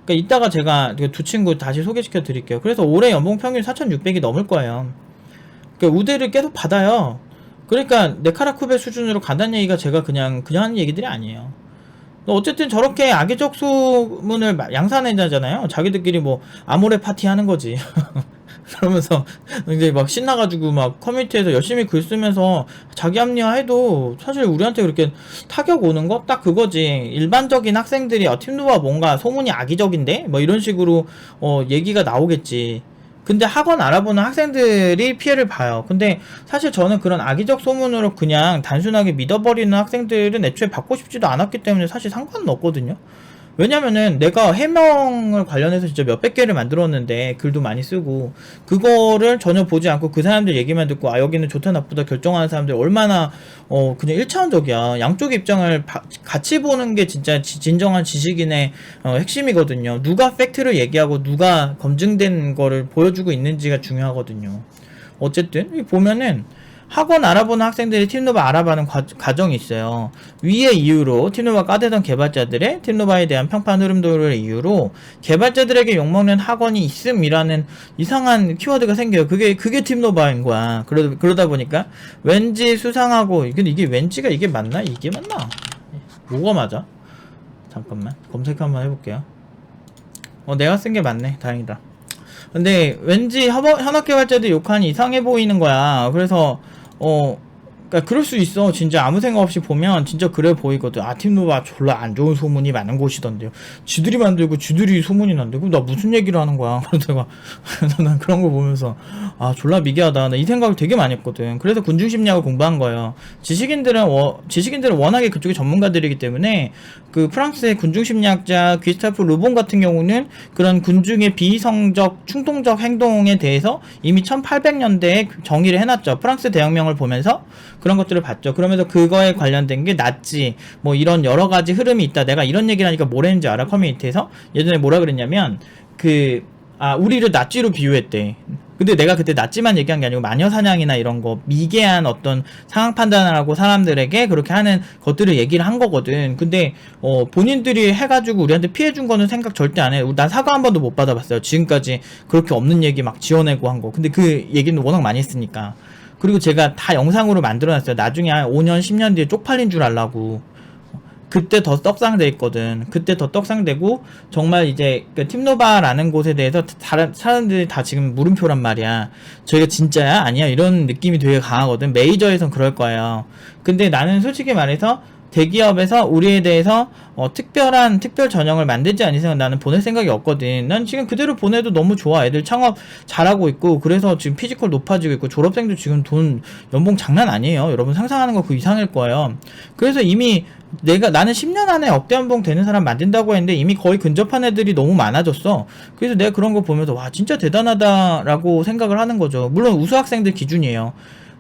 A: 그러니까 이따가 제가 두 친구 다시 소개시켜 드릴게요. 그래서 올해 연봉 평균 4,600이 넘을 거예요. 그러니까 우대를 계속 받아요. 그러니까 네카라쿠베 수준으로 간다는 얘기가 제가 그냥 하는 얘기들이 아니에요. 어쨌든 저렇게 악의적 소문을 양산해내잖아요. 자기들끼리 뭐 아모레 파티 하는 거지. 그러면서 이제 막 신나가지고 막 커뮤니티에서 열심히 글 쓰면서 자기 합리화해도 사실 우리한테 그렇게 타격 오는 거 딱 그거지. 일반적인 학생들이 팀노바 뭔가 소문이 악의적인데 뭐 이런 식으로 얘기가 나오겠지. 근데 학원 알아보는 학생들이 피해를 봐요. 근데 사실 저는 그런 악의적 소문으로 그냥 단순하게 믿어버리는 학생들은 애초에 받고 싶지도 않았기 때문에 사실 상관은 없거든요. 왜냐면은 내가 해명을 관련해서 진짜 몇백 개를 만들었는데 글도 많이 쓰고 그거를 전혀 보지 않고 그 사람들 얘기만 듣고 아 여기는 좋다 나쁘다 결정하는 사람들 얼마나 그냥 1차원적이야. 양쪽의 입장을 같이 보는 게 진짜 진정한 지식인의 핵심이거든요. 누가 팩트를 얘기하고 누가 검증된 거를 보여주고 있는지가 중요하거든요. 어쨌든 보면은 학원 알아보는 학생들이 팀노바 알아보는 과정이 있어요. 위의 이유로 팀노바 까대던 개발자들의 팀노바에 대한 평판 흐름도를 이유로 개발자들에게 욕먹는 학원이 있음이라는 이상한 키워드가 생겨요. 그게 팀노바인 거야. 그러다 보니까 왠지 수상하고 근데 이게 왠지가 이게 맞나? 이게 맞나? 뭐가 맞아? 잠깐만 검색 한번 해볼게요. 내가 쓴 게 맞네. 다행이다. 근데 왠지 현업개발자들이 욕하니 이상해 보이는 거야. 그래서 그러니까 그럴 수 있어. 진짜 아무 생각 없이 보면 진짜 그래 보이거든. 아 팀노바 졸라 안 좋은 소문이 많은 곳이던데요. 쥐들이 만들고 쥐들이 소문이 난대. 그럼 나 무슨 얘기를 하는 거야? 그래서 내가 난 그런 거 보면서 아 졸라 미개하다. 나 이 생각을 되게 많이 했거든. 그래서 군중심리학을 공부한 거예요. 지식인들은 워낙에 그쪽이 전문가들이기 때문에 그 프랑스의 군중심리학자 귀스타프 르본 같은 경우는 그런 군중의 비이성적 충동적 행동에 대해서 이미 1800년대에 정의를 해놨죠. 프랑스 대혁명을 보면서 그런 것들을 봤죠. 그러면서 그거에 관련된 게 낫지 뭐 이런 여러 가지 흐름이 있다. 내가 이런 얘기를 하니까 뭐라 했는지 알아? 커뮤니티에서 예전에 뭐라 그랬냐면 우리를 낫지로 비유했대. 근데 내가 그때 낫지만 얘기한 게 아니고 마녀사냥이나 이런 거 미개한 어떤 상황 판단을 하고 사람들에게 그렇게 하는 것들을 얘기를 한 거거든. 근데 본인들이 해가지고 우리한테 피해준 거는 생각 절대 안 해. 난 사과 한 번도 못 받아봤어요. 지금까지 그렇게 없는 얘기 막 지어내고 한 거. 근데 그 얘기는 워낙 많이 했으니까. 그리고 제가 다 영상으로 만들어놨어요. 나중에 한 5년 10년 뒤에 쪽팔린 줄 알라고. 그때 더 떡상돼 있거든. 그때 더 떡상되고 정말 이제 그 팀노바라는 곳에 대해서 다른 사람들이 다 지금 물음표란 말이야. 저희가 진짜야? 아니야? 이런 느낌이 되게 강하거든. 메이저에선 그럴 거예요. 근데 나는 솔직히 말해서 대기업에서 우리에 대해서 특별 전형을 만들지 않은 이상 나는 보낼 생각이 없거든. 난 지금 그대로 보내도 너무 좋아. 애들 창업 잘하고 있고 그래서 지금 피지컬 높아지고 있고 졸업생도 지금 돈 연봉 장난 아니에요. 여러분 상상하는 거 그 이상일 거예요. 그래서 이미 나는 10년 안에 억대 연봉 되는 사람 만든다고 했는데 이미 거의 근접한 애들이 너무 많아졌어. 그래서 내가 그런 거 보면서 와 진짜 대단하다라고 생각을 하는 거죠. 물론 우수 학생들 기준이에요.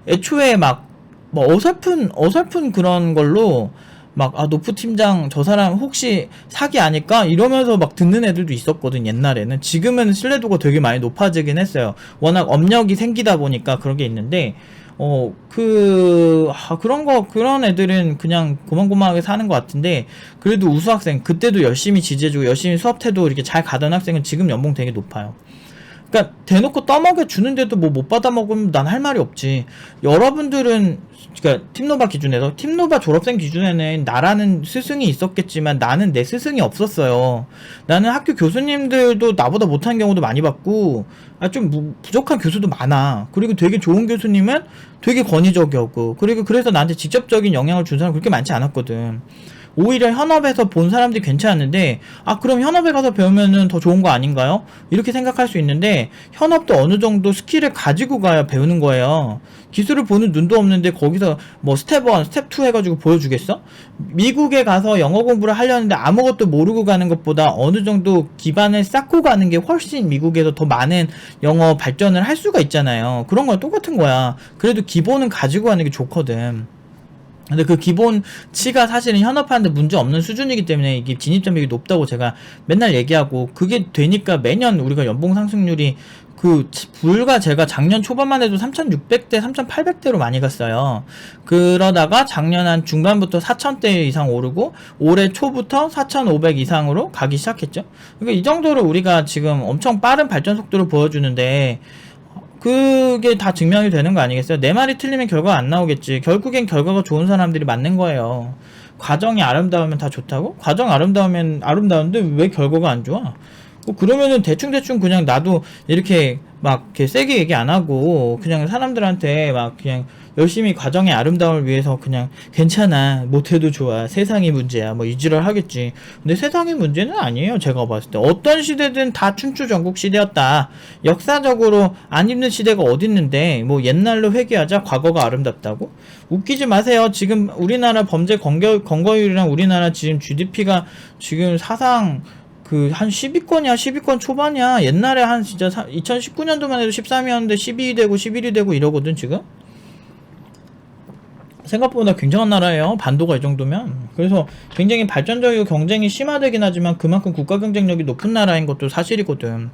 A: 애초에 막 뭐 어설픈 그런 걸로 막 노프 팀장 저 사람 혹시 사기 아닐까 이러면서 막 듣는 애들도 있었거든 옛날에는. 지금은 신뢰도가 되게 많이 높아지긴 했어요. 워낙 업력이 생기다 보니까 그런 게 있는데 그런 애들은 그냥 고만고만하게 사는 것 같은데, 그래도 우수 학생, 그때도 열심히 지지해주고, 열심히 수업 태도 이렇게 잘 가던 학생은 지금 연봉 되게 높아요. 그니까, 대놓고 떠먹여 주는데도 뭐 못 받아먹으면 난 할 말이 없지. 여러분들은, 그니까, 팀노바 기준에서, 팀노바 졸업생 기준에는 나라는 스승이 있었겠지만 나는 내 스승이 없었어요. 나는 학교 교수님들도 나보다 못한 경우도 많이 봤고, 좀 부족한 교수도 많아. 그리고 되게 좋은 교수님은 되게 권위적이었고, 그리고 그래서 나한테 직접적인 영향을 준 사람 그렇게 많지 않았거든. 오히려 현업에서 본 사람들이 괜찮았는데, 아 그럼 현업에 가서 배우면은 더 좋은 거 아닌가요? 이렇게 생각할 수 있는데, 현업도 어느 정도 스킬을 가지고 가야 배우는 거예요. 기술을 보는 눈도 없는데 거기서 뭐 스텝 1, 스텝 2 해가지고 보여주겠어? 미국에 가서 영어 공부를 하려는데 아무것도 모르고 가는 것보다 어느 정도 기반을 쌓고 가는 게 훨씬 미국에서 더 많은 영어 발전을 할 수가 있잖아요. 그런 거랑 똑같은 거야. 그래도 기본은 가지고 가는 게 좋거든. 근데 그 기본치가 사실은 현업하는데 문제 없는 수준이기 때문에 이게 진입장벽이 높다고 제가 맨날 얘기하고, 그게 되니까 매년 우리가 연봉 상승률이 불과 제가 작년 초반만 해도 3,600대, 3,800대로 많이 갔어요. 그러다가 작년 한 중반부터 4,000대 이상 오르고 올해 초부터 4,500 이상으로 가기 시작했죠. 그러니까 이 정도로 우리가 지금 엄청 빠른 발전 속도를 보여주는데, 그게 다 증명이 되는 거 아니겠어요? 내 말이 틀리면 결과가 안 나오겠지. 결국엔 결과가 좋은 사람들이 맞는 거예요. 과정이 아름다우면 다 좋다고? 과정 아름다우면 아름다운데 왜 결과가 안 좋아? 그러면은 대충 그냥 나도 이렇게 막 이렇게 세게 얘기 안 하고 그냥 사람들한테 막 그냥 열심히 과정의 아름다움을 위해서 그냥 괜찮아, 못해도 좋아, 세상이 문제야 뭐 이지랄 하겠지. 근데 세상이 문제는 아니에요. 제가 봤을 때 어떤 시대든 다 춘추 전국 시대였다. 역사적으로 안 입는 시대가 어딨는데 뭐 옛날로 회귀하자 과거가 아름답다고? 웃기지 마세요. 지금 우리나라 범죄 건거율이랑 우리나라 지금 GDP가 지금 사상 한 10위권이야, 10위권 초반이야. 옛날에 한 진짜 2019년도만 해도 13위였는데 12위 되고 11위 되고 이러거든, 지금? 생각보다 굉장한 나라예요. 반도가 이 정도면. 그래서 굉장히 발전적이고 경쟁이 심화되긴 하지만 그만큼 국가 경쟁력이 높은 나라인 것도 사실이거든.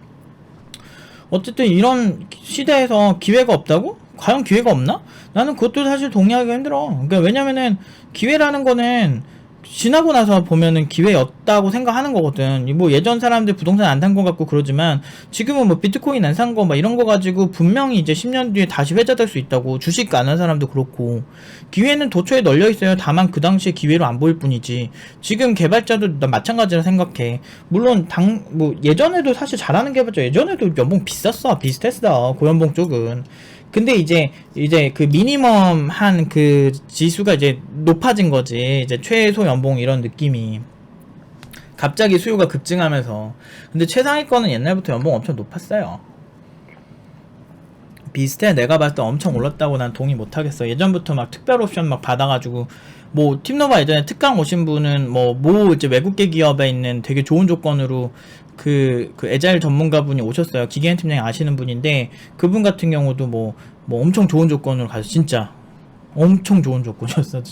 A: 어쨌든 이런 시대에서 기회가 없다고? 과연 기회가 없나? 나는 그것도 사실 동의하기가 힘들어. 그러니까 왜냐면은 기회라는 거는 지나고 나서 보면은 기회였다고 생각하는 거거든. 뭐 예전 사람들 부동산 안 산 거 같고 그러지만 지금은 뭐 비트코인 안 산 거 막 이런 거 가지고 분명히 이제 10년 뒤에 다시 회자될 수 있다고. 주식 안 한 사람도 그렇고. 기회는 도처에 널려 있어요. 다만 그 당시에 기회로 안 보일 뿐이지. 지금 개발자도 난 마찬가지라 생각해. 물론 뭐 예전에도 사실 잘하는 개발자 예전에도 연봉 비쌌어. 비슷했어. 고연봉 쪽은. 근데 이제 그 미니멈 한 그 지수가 이제 높아진 거지. 이제 최소 연봉 이런 느낌이. 갑자기 수요가 급증하면서. 근데 최상위권은 옛날부터 연봉 엄청 높았어요. 비슷해. 내가 봤을 때 엄청 올랐다고 난 동의 못 하겠어. 예전부터 막 특별 옵션 막 받아가지고, 뭐 팀노바 예전에 특강 오신 분은 뭐 이제 외국계 기업에 있는 되게 좋은 조건으로 그 에자일 전문가분이 오셨어요. 기계인 팀장이 아시는 분인데, 그분 같은 경우도 뭐 엄청 좋은 조건으로 가서 진짜 엄청 좋은 조건이었어.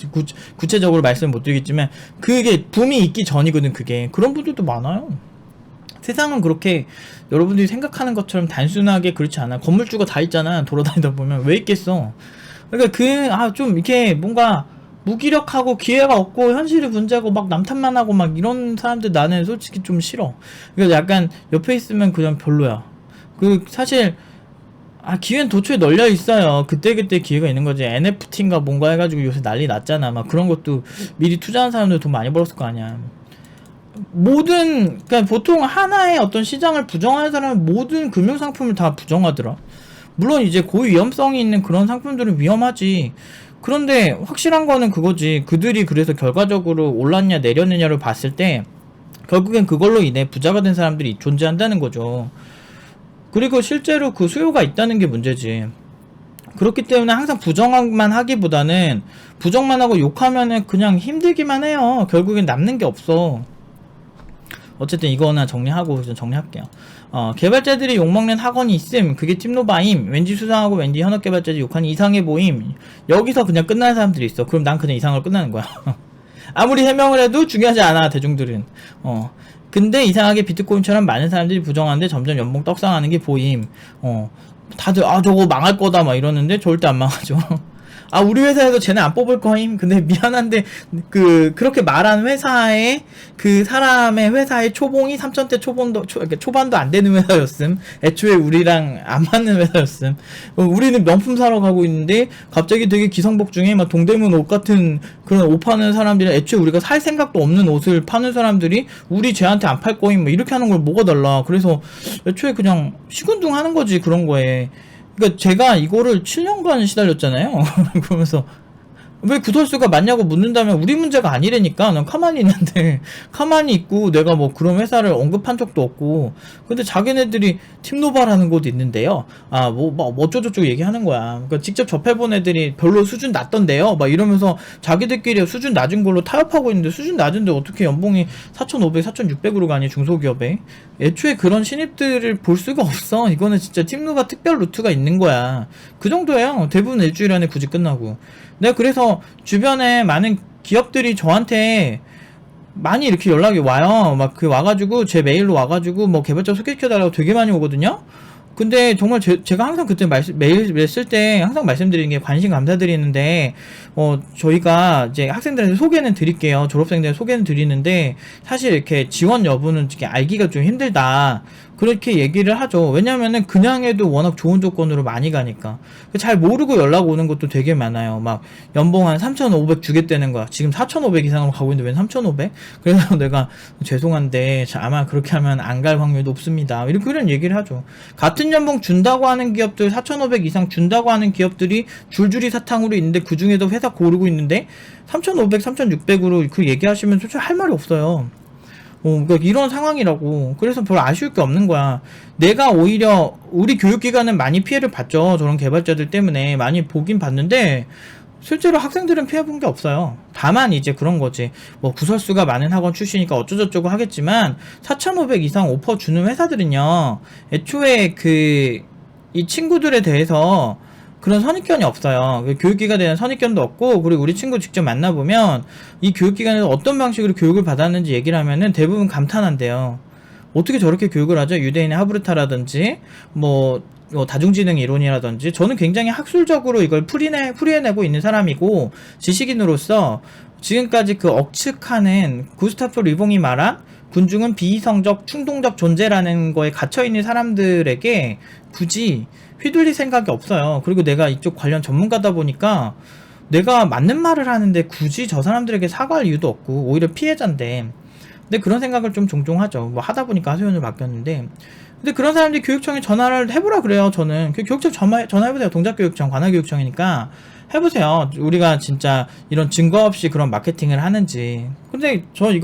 A: 구체적으로 말씀 못 드리겠지만 그게 붐이 있기 전이거든. 그게 그런 분들도 많아요. 세상은 그렇게 여러분들이 생각하는 것처럼 단순하게 그렇지 않아. 건물주가 다 있잖아. 돌아다니다 보면 왜 있겠어. 그러니까 좀 이렇게 뭔가 무기력하고 기회가 없고 현실이 문제고 막 남탓만 하고 막 이런 사람들 나는 솔직히 좀 싫어. 그러니까 약간 옆에 있으면 그냥 별로야. 사실 기회는 도처에 널려 있어요. 그때그때 기회가 있는 거지. NFT인가 뭔가 해가지고 요새 난리 났잖아. 막 그런 것도 미리 투자한 사람들 돈 많이 벌었을 거 아니야. 그러니까 보통 하나의 어떤 시장을 부정하는 사람은 모든 금융상품을 다 부정하더라. 물론 이제 고위험성이 있는 그런 상품들은 위험하지. 그런데 확실한 거는 그거지. 그들이 그래서 결과적으로 올랐냐 내렸느냐를 봤을 때 결국엔 그걸로 인해 부자가 된 사람들이 존재한다는 거죠. 그리고 실제로 그 수요가 있다는 게 문제지. 그렇기 때문에 항상 부정만 하기보다는 부정만 하고 욕하면은 그냥 힘들기만 해요. 결국엔 남는 게 없어. 어쨌든 이거는 정리하고 정리할게요. 개발자들이 욕먹는 학원이 있음. 그게 팀노바임. 왠지 수상하고 왠지 현업 개발자들이 욕하는 이상해 보임. 여기서 그냥 끝나는 사람들이 있어. 그럼 난 그냥 이상으로 끝나는 거야. 아무리 해명을 해도 중요하지 않아. 대중들은. 근데 이상하게 비트코인처럼 많은 사람들이 부정하는데 점점 연봉 떡상하는 게 보임. 다들 저거 망할 거다 막 이러는데 절대 안 망하죠. 우리 회사에서 쟤네 안 뽑을 거임. 근데 미안한데 그렇게 말한 회사에 그 사람의 회사의 초봉이 3,000대 초반도 안 되는 회사였음. 애초에 우리랑 안 맞는 회사였음. 우리는 명품 사러 가고 있는데 갑자기 되게 기성복 중에 막 동대문 옷 같은 그런 옷 파는 사람들이 애초에 우리가 살 생각도 없는 옷을 파는 사람들이 우리 쟤한테 안 팔 거임 뭐 이렇게 하는 걸 뭐가 달라. 그래서 애초에 그냥 시큰둥 하는 거지 그런 거에. 그러니까 제가 이거를 7년간 시달렸잖아요. 그러면서 왜 구설수가 맞냐고 묻는다면 우리 문제가 아니라니까. 난 가만히 있는데 가만히 있고 내가 뭐 그런 회사를 언급한 적도 없고. 근데 자기네들이 팀노바라는 곳 있는데요, 뭐 어쩌고저쩌고 얘기하는 거야. 그러니까 직접 접해본 애들이 별로 수준 낮던데요 막 이러면서 자기들끼리 수준 낮은 걸로 타협하고 있는데, 수준 낮은데 어떻게 연봉이 4,500, 4,600으로 가니 중소기업에. 애초에 그런 신입들을 볼 수가 없어. 이거는 진짜 팀노바 특별 루트가 있는 거야. 그 정도예요. 대부분 일주일 안에 굳이 끝나고. 내가 그래서 주변에 많은 기업들이 저한테 많이 이렇게 연락이 와요. 막 그 와가지고 제 메일로 와가지고 뭐 개발자 소개시켜달라고 되게 많이 오거든요. 근데 정말 제가 항상 그때 메일 쓸 때 항상 말씀드리는 게, 관심 감사드리는데 저희가 이제 학생들한테 소개는 드릴게요. 졸업생들 소개는 드리는데 사실 이렇게 지원 여부는 이렇게 알기가 좀 힘들다, 그렇게 얘기를 하죠. 왜냐면은 그냥 해도 워낙 좋은 조건으로 많이 가니까. 잘 모르고 연락 오는 것도 되게 많아요. 막 연봉 한 3,500 주겠다는 거야. 지금 4,500 이상으로 가고 있는데 왜 3,500? 그래서 내가 죄송한데 아마 그렇게 하면 안 갈 확률이 높습니다, 이렇게 그런 얘기를 하죠. 같은 연봉 준다고 하는 기업들, 4,500 이상 준다고 하는 기업들이 줄줄이 사탕으로 있는데, 그 중에도 회사 고르고 있는데 3,500, 3,600으로 그 얘기하시면 솔직히 할 말이 없어요. 그러니까 이런 상황이라고. 그래서 별로 아쉬울 게 없는 거야. 내가 오히려, 우리 교육기관은 많이 피해를 봤죠. 저런 개발자들 때문에 많이 보긴 봤는데 실제로 학생들은 피해본 게 없어요. 다만 이제 그런 거지, 뭐 구설수가 많은 학원 출신이니까 어쩌고저쩌고 하겠지만 4,500 이상 오퍼 주는 회사들은요, 애초에 이 친구들에 대해서 그런 선입견이 없어요. 교육기관에 대한 선입견도 없고, 그리고 우리 친구 직접 만나보면 이 교육기관에서 어떤 방식으로 교육을 받았는지 얘기를 하면은 대부분 감탄한대요. 어떻게 저렇게 교육을 하죠? 유대인의 하브르타라든지 다중지능 이론이라든지. 저는 굉장히 학술적으로 이걸 풀이해내고 있는 사람이고 지식인으로서 지금까지 그 억측하는 구스타프 리봉이 말한 군중은 비이성적 충동적 존재라는 거에 갇혀있는 사람들에게 굳이 휘둘릴 생각이 없어요. 그리고 내가 이쪽 관련 전문가다 보니까 내가 맞는 말을 하는데 굳이 저 사람들에게 사과할 이유도 없고, 오히려 피해자인데. 근데 그런 생각을 좀 종종 하죠. 뭐 하다 보니까 하소연을 맡겼는데. 근데 그런 사람들이 교육청에 전화를 해보라 그래요. 저는 그 교육청 전화해보세요. 동작교육청, 관할교육청이니까 해보세요. 우리가 진짜 이런 증거 없이 그런 마케팅을 하는지. 근데 저희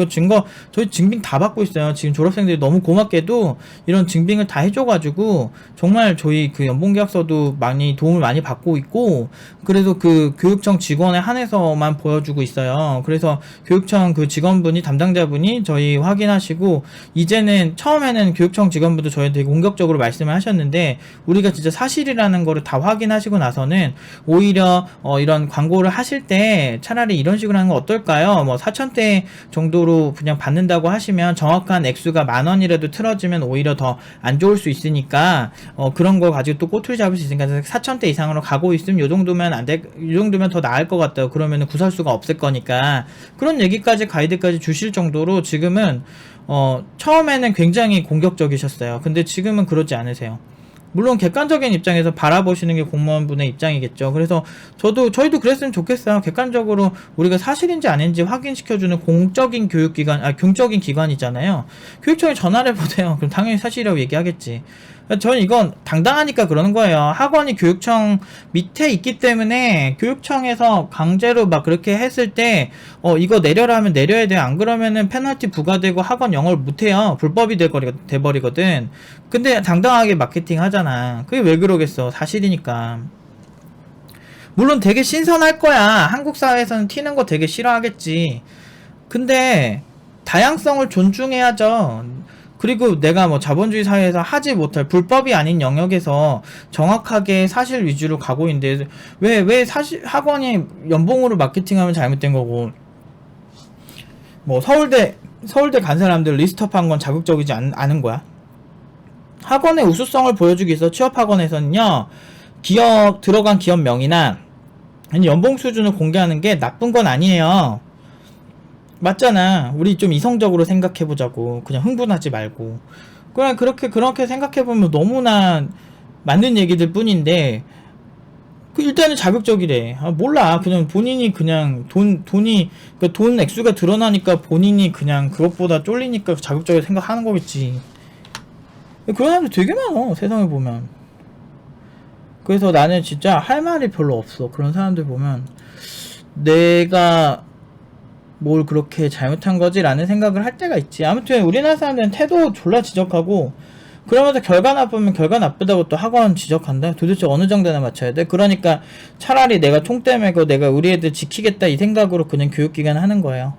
A: 증빙 다 받고 있어요. 지금 졸업생들이 너무 고맙게도 이런 증빙을 다 해줘가지고 정말 저희 그 연봉계약서도 도움을 많이 받고 있고, 그래서 그 교육청 직원에 한해서만 보여주고 있어요. 그래서 교육청 그 직원분이, 담당자분이 저희 확인하시고, 이제는 처음에는 교육청 직원분도 저희한테 되게 공격적으로 말씀을 하셨는데, 우리가 진짜 사실이라는 거를 다 확인하시고 나서는 오히려 이런 광고를 하실 때 차라리 이런 식으로 하는 거 어떨까요? 뭐 4,000대 정도로 그냥 받는다고 하시면 정확한 액수가 10,000원이라도 틀어지면 오히려 더 안 좋을 수 있으니까 그런 거 가지고 또 꼬투리 잡을 수 있으니까 4,000대 이상으로 가고 있으면 요 정도면 이 정도면 더 나을 것 같아요. 그러면은 구설수가 없을 거니까. 그런 얘기까지, 가이드까지 주실 정도로 지금은 처음에는 굉장히 공격적이셨어요. 근데 지금은 그러지 않으세요. 물론 객관적인 입장에서 바라보시는 게 공무원분의 입장이겠죠. 그래서 저희도 그랬으면 좋겠어요. 객관적으로 우리가 사실인지 아닌지 확인시켜주는 공적인 공적인 기관이잖아요. 교육청에 전화를 해보세요. 그럼 당연히 사실이라고 얘기하겠지. 저는 이건 당당하니까 그러는 거예요. 학원이 교육청 밑에 있기 때문에 교육청에서 강제로 막 그렇게 했을 때 이거 내려라 하면 내려야 돼요. 안 그러면은 페널티 부과되고 학원 영어를 못해요. 불법이 돼버리거든. 근데 당당하게 마케팅 하잖아. 그게 왜 그러겠어. 사실이니까. 물론 되게 신선할 거야. 한국 사회에서는 튀는 거 되게 싫어하겠지. 근데 다양성을 존중해야죠. 그리고 내가 뭐 자본주의 사회에서 하지 못할, 불법이 아닌 영역에서 정확하게 사실 위주로 가고 있는데 왜 사실 학원이 연봉으로 마케팅하면 잘못된 거고, 뭐 서울대 간 사람들 리스트업 한 건 자극적이지 않은 거야. 학원의 우수성을 보여주기 위해서 취업학원에서는요, 들어간 기업명이나 연봉 수준을 공개하는 게 나쁜 건 아니에요. 맞잖아. 우리 좀 이성적으로 생각해보자고. 그냥 흥분하지 말고. 그냥 그렇게 생각해보면 너무나 맞는 얘기들 뿐인데, 일단은 자극적이래. 몰라. 그냥 본인이 그냥 돈 액수가 드러나니까 본인이 그냥 그것보다 쫄리니까 자극적으로 생각하는 거겠지. 그런 사람들 되게 많어, 세상에 보면. 그래서 나는 진짜 할 말이 별로 없어. 그런 사람들 보면 내가 뭘 그렇게 잘못한 거지라는 생각을 할 때가 있지. 아무튼 우리나라 사람들은 태도 졸라 지적하고 그러면서 결과 나쁘면 결과 나쁘다고 또 학원 지적한다. 도대체 어느 정도나 맞춰야 돼? 그러니까 차라리 내가 총대 메고 내가 우리 애들 지키겠다 이 생각으로 그냥 교육기관 하는 거예요.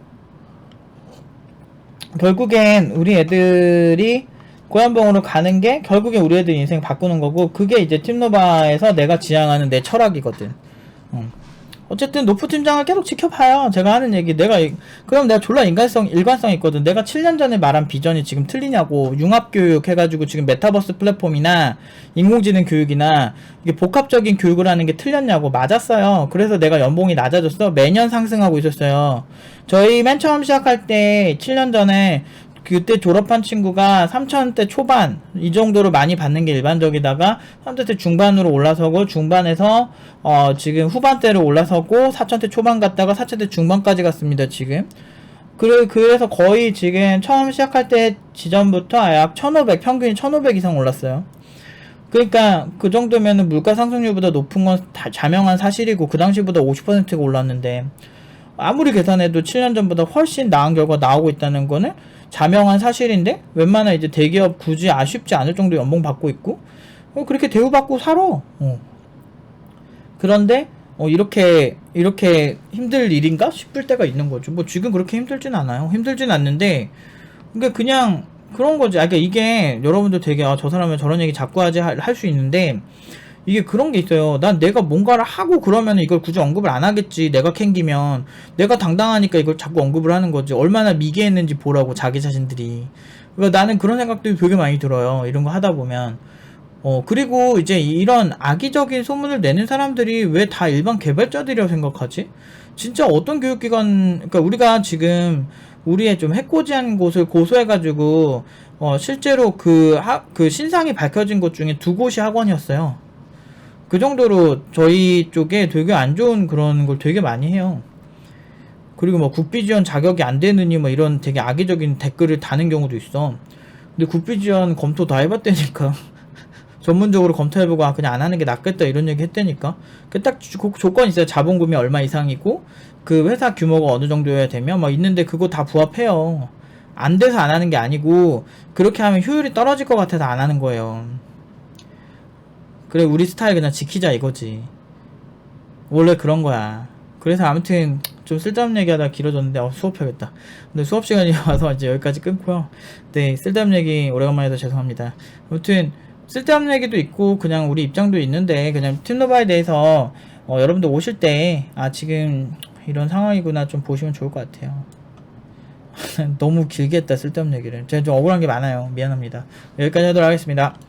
A: 결국엔 우리 애들이 고연봉으로 가는 게 결국엔 우리 애들 인생 바꾸는 거고, 그게 이제 팀노바에서 내가 지향하는 내 철학이거든. 어쨌든 노프 팀장을 계속 지켜봐요. 제가 하는 얘기. 그럼 내가 졸라 일관성 있거든. 내가 7년 전에 말한 비전이 지금 틀리냐고. 융합교육 해가지고 지금 메타버스 플랫폼이나 인공지능 교육이나 이게 복합적인 교육을 하는 게 틀렸냐고. 맞았어요. 그래서 내가 연봉이 낮아졌어. 매년 상승하고 있었어요. 저희 맨 처음 시작할 때 7년 전에 그때 졸업한 친구가 3,000대 초반 이 정도로 많이 받는 게 일반적이다가 3,000대 중반으로 올라서고, 중반에서 지금 후반대로 올라서고 4,000대 초반 갔다가 4,000대 중반까지 갔습니다 지금. 그래서 거의 지금 처음 시작할 때 지점부터 약 1,500, 평균이 1,500 이상 올랐어요. 그러니까 그 정도면은 물가 상승률보다 높은 건 다 자명한 사실이고, 그 당시보다 50%가 올랐는데 아무리 계산해도 7년 전보다 훨씬 나은 결과 나오고 있다는 거는 자명한 사실인데, 웬만한 이제 대기업 굳이 아쉽지 않을 정도 연봉 받고 있고, 그렇게 대우받고 살아. 그런데 이렇게 힘들 일인가 싶을 때가 있는 거죠. 뭐 지금 그렇게 힘들진 않아요. 힘들진 않는데, 그러니까 그냥 그런 거지. 그러니까 이게 여러분들 되게 저 사람은 저런 얘기 자꾸 하지 할 수 있는데, 이게 그런 게 있어요. 난 내가 뭔가를 하고 그러면 이걸 굳이 언급을 안 하겠지. 내가 캥기면. 내가 당당하니까 이걸 자꾸 언급을 하는 거지. 얼마나 미개했는지 보라고, 자기 자신들이. 그러니까 나는 그런 생각들이 되게 많이 들어요. 이런 거 하다 보면. 그리고 이제 이런 악의적인 소문을 내는 사람들이 왜 다 일반 개발자들이라고 생각하지? 진짜 어떤 교육기관, 그러니까 우리가 지금 우리의 좀 해코지한 곳을 고소해가지고, 실제로 그 신상이 밝혀진 곳 중에 2곳이 학원이었어요. 그 정도로 저희 쪽에 되게 안 좋은 그런 걸 되게 많이 해요. 그리고 뭐 국비지원 자격이 안 되느니 뭐 이런 되게 악의적인 댓글을 다는 경우도 있어. 근데 국비지원 검토 다 해봤다니까. 전문적으로 검토해보고 그냥 안 하는 게 낫겠다 이런 얘기 했다니까. 그 딱 조건이 있어요. 자본금이 얼마 이상이고 그 회사 규모가 어느 정도여야 되면 막 있는데, 그거 다 부합해요. 안 돼서 안 하는 게 아니고, 그렇게 하면 효율이 떨어질 것 같아서 안 하는 거예요. 그래, 우리 스타일 그냥 지키자 이거지. 원래 그런 거야. 그래서 아무튼 좀 쓸데없는 얘기하다 길어졌는데 수업해야겠다. 근데 수업 시간이 와서 이제 여기까지 끊고요. 네, 쓸데없는 얘기 오래간만에 해서 죄송합니다. 아무튼 쓸데없는 얘기도 있고 그냥 우리 입장도 있는데, 그냥 팀노바에 대해서 여러분들 오실 때 지금 이런 상황이구나 좀 보시면 좋을 것 같아요. 너무 길게 했다, 쓸데없는 얘기를. 제가 좀 억울한 게 많아요. 미안합니다. 여기까지 하도록 하겠습니다.